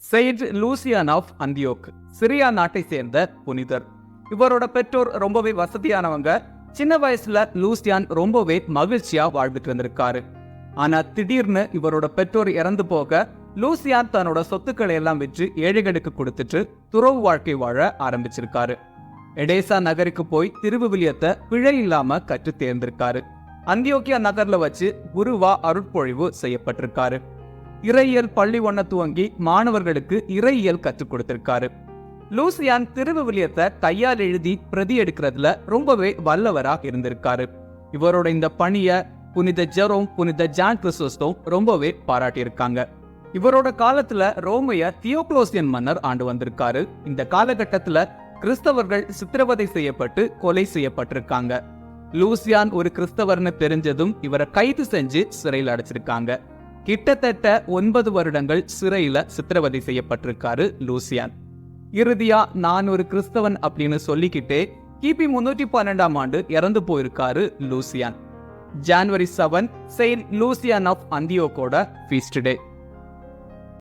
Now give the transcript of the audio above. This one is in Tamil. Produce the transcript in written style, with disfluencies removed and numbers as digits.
செயின்ட் லூசியான் ஆஃப் அந்தியோக் சிரியா நாட்டை சேர்ந்த புனிதர். இவரோட பெற்றோர் ரொம்பவே வசதியானவங்க. சின்ன வயசுல லூசியான் ரொம்பவே மகிழ்ச்சியா வாழ்ந்துட்டு இருந்திருக்காரு. ஆனா திடீர்னு இவரோட பெற்றோர் இறந்து போக லூசியான் தன்னோட சொத்துக்களை எல்லாம் விற்று ஏழைகளுக்கு கொடுத்துட்டு துறவு வாழ்க்கை வாழ ஆரம்பிச்சிருக்காரு. எடேசா நகருக்கு போய் திருவிவிலியத்தை பிழை இல்லாம கற்று தேர்ந்திருக்காரு. அந்தியோக்கியா நகர்ல வச்சு குருவா அருட்பொழிவு செய்யப்பட்டிருக்காரு. இறையியல் பள்ளி ஒன்ன துவங்கி மாணவர்களுக்கு இறையியல் கற்றுக் கொடுத்திருக்காரு. லூசியான் திருவிவிலியத்தை கையால் எழுதி பிரதி எடுக்கிறதுல ரொம்பவே வல்லவராக இருந்திருக்காரு. இவரோட இந்த பணிய புனித ஜெரோம், புனித ஜான் கிறிஸ்டோஸ்டோம் ரொம்பவே பாராட்டியிருக்காங்க. இவரோட காலத்துல ரோமைய தியோக்ளோசியன் மன்னர் ஆண்டு வந்திருக்காரு. இந்த காலகட்டத்துல கிறிஸ்தவர்கள் சித்திரவதை செய்யப்பட்டு கொலை செய்யப்பட்டிருக்காங்க. லூசியான் ஒரு கிறிஸ்தவர்னு தெரிஞ்சதும் இவரை கைது செஞ்சு சிறையில் அடைச்சிருக்காங்க. கிட்டத்தட்ட 9 வருடங்கள் சிறையில சித்திரவதை செய்யப்பட்டிருக்காரு லூசியான். இறுதியா நான் ஒரு கிறிஸ்தவன் அப்படின்னு சொல்லிக்கிட்டே கிபி 312ஆம் ஆண்டு இறந்து போயிருக்காரு லூசியான். ஜனவரி 7 செயின்ட் லூசியான் ஆஃப் அந்தியோக்கோட ஃபீஸ்ட் டே.